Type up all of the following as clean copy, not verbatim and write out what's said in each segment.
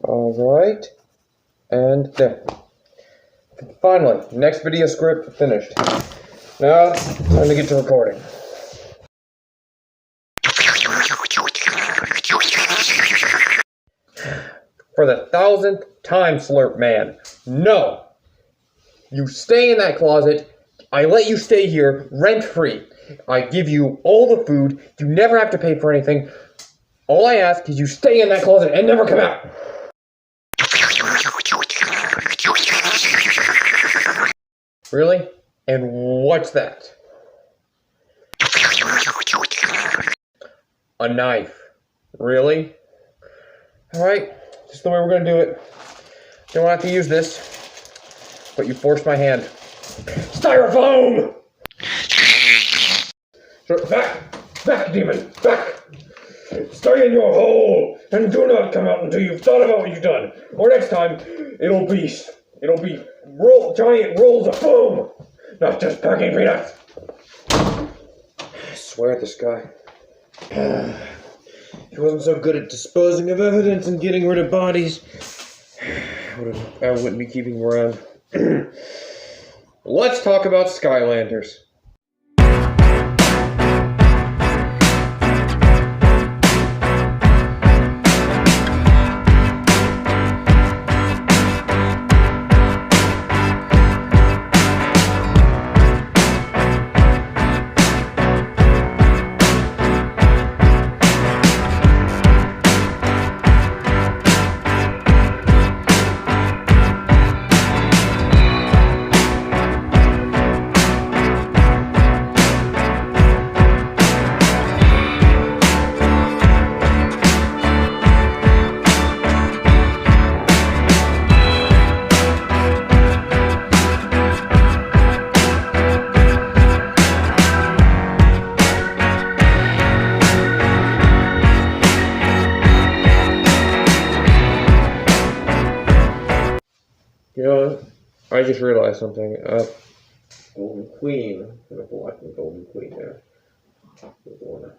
Alright. And there. Finally, next video script finished. Now, time to get to recording. For the 1000th time, Slurp Man. No! You stay in that closet. I let you stay here rent-free. I give you all the food. You never have to pay for anything. All I ask is you stay in that closet and never come out. Really? And what's that? A knife. Really? Alright, this is the way we're gonna do it. Don't have to use this, but you forced my hand. Styrofoam! Back, demon, back! Stay in your hole, and do not come out until you've thought about what you've done. Or next time, it'll be giant rolls of foam, not just packing peanuts. I swear at this guy. He wasn't so good at disposing of evidence and getting rid of bodies. I wouldn't be keeping him around. Let's talk about Skylanders. You know, I just realized something. Golden Queen. I'm gonna block the Golden Queen there. I want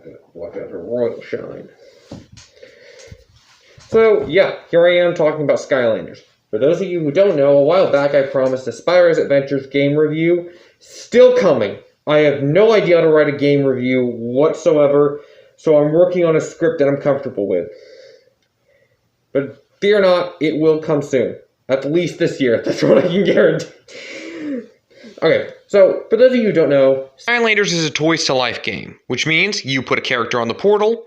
to block out her royal shine. So, yeah, here I am talking about Skylanders. For those of you who don't know, a while back I promised a Spyro's Adventures game review. Still coming. I have no idea how to write a game review whatsoever, so I'm working on a script that I'm comfortable with. But fear not, it will come soon. At least this year, that's what I can guarantee. Okay, so, for those of you who don't know, Skylanders is a Toys to Life game, which means you put a character on the portal,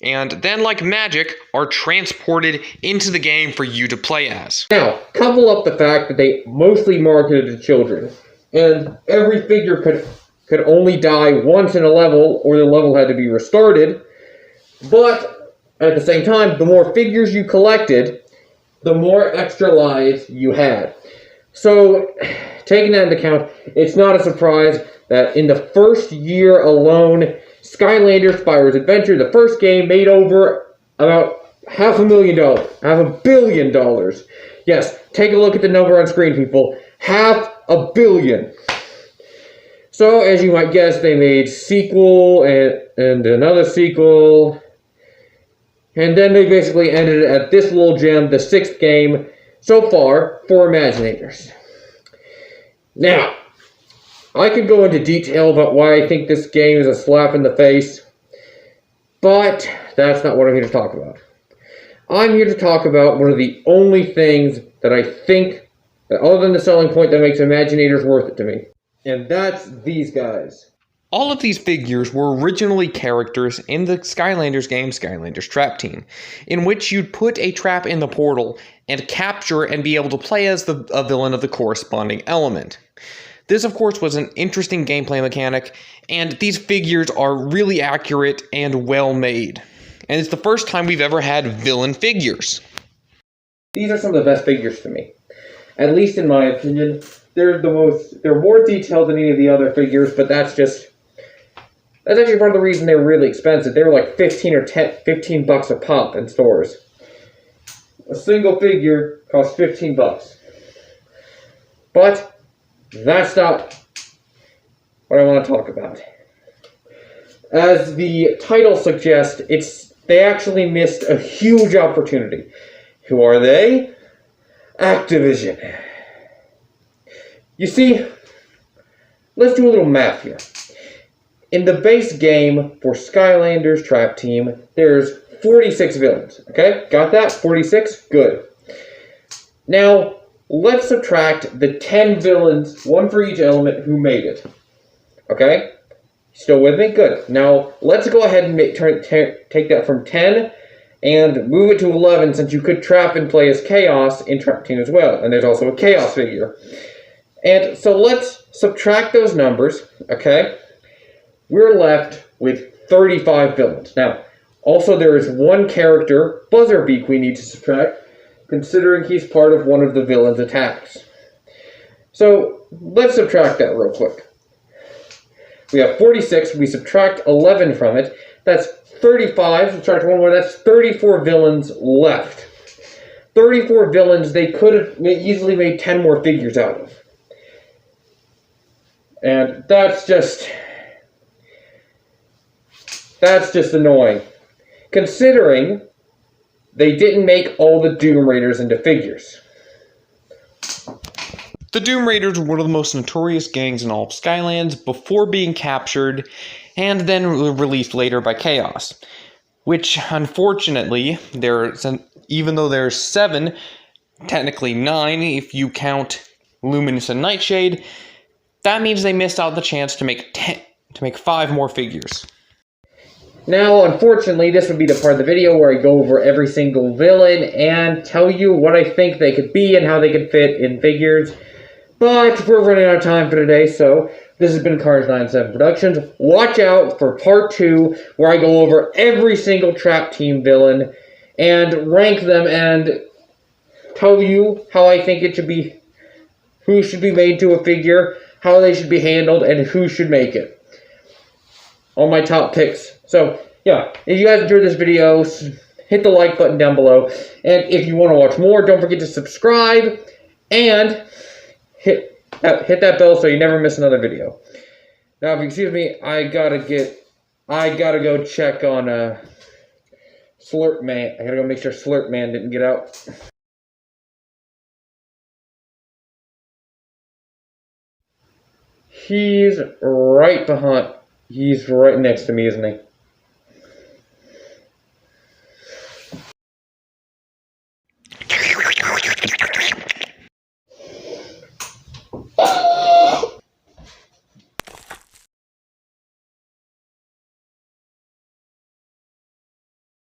and then, like magic, are transported into the game for you to play as. Now, couple up the fact that they mostly marketed to children, and every figure could only die once in a level, or the level had to be restarted, but, at the same time, the more figures you collected, the more extra lives you had. So, taking that into account, it's not a surprise that in the first year alone, Skylanders Spyro's Adventure, the first game, made over about $500 million. Yes, take a look at the number on screen, people. $500 million. So, as you might guess, they made sequel and another sequel. And then they basically ended it at this little gem, the 6th game so far for Imaginators. Now, I could go into detail about why I think this game is a slap in the face, but that's not what I'm here to talk about. I'm here to talk about one of the only things that I think, that other than the selling point, that makes Imaginators worth it to me. And that's these guys. All of these figures were originally characters in the Skylanders game, Skylanders Trap Team, in which you'd put a trap in the portal and capture and be able to play as a villain of the corresponding element. This, of course, was an interesting gameplay mechanic, and these figures are really accurate and well made. And it's the first time we've ever had villain figures. These are some of the best figures to me. At least in my opinion. They're more detailed than any of the other figures, but that's actually part of the reason they're really expensive. They were like $15 bucks a pop in stores. A single figure costs $15. But that's not what I want to talk about. As the title suggests, they actually missed a huge opportunity. Who are they? Activision. You see, let's do a little math here. In the base game for Skylanders Trap Team, there's 46 villains. Okay, got that? 46? Good. Now, let's subtract the 10 villains, one for each element, who made it. Okay? Still with me? Good. Now, let's go ahead and take that from 10 and move it to 11, since you could trap and play as Chaos in Trap Team as well. And there's also a Chaos figure. And so let's subtract those numbers, okay? We're left with 35 villains. Now, also there is one character, Buzzerbeak, we need to subtract, considering he's part of one of the villain's attacks. So, let's subtract that real quick. We have 46, we subtract 11 from it, that's 35, subtract one more, that's 34 villains left. 34 villains they could have easily made 10 more figures out of. And that's just annoying, considering they didn't make all the Doom Raiders into figures. The Doom Raiders were one of the most notorious gangs in all of Skylands before being captured and then released later by Chaos. Which, unfortunately, even though there's 7, technically 9 if you count Luminous and Nightshade, that means they missed out the chance to make 5 more figures. Now, unfortunately, this would be the part of the video where I go over every single villain and tell you what I think they could be and how they could fit in figures. But we're running out of time for today, so this has been Cars97 Productions. Watch out for part 2, where I go over every single Trap Team villain and rank them and tell you how I think it should be, who should be made to a figure, how they should be handled, and who should make it. All my top picks. So, yeah, if you guys enjoyed this video, hit the like button down below. And if you want to watch more, don't forget to subscribe and hit that bell so you never miss another video. Now, if you excuse me, I gotta go check on Slurp Man. I gotta go make sure Slurp Man didn't get out. He's right next to me, isn't he?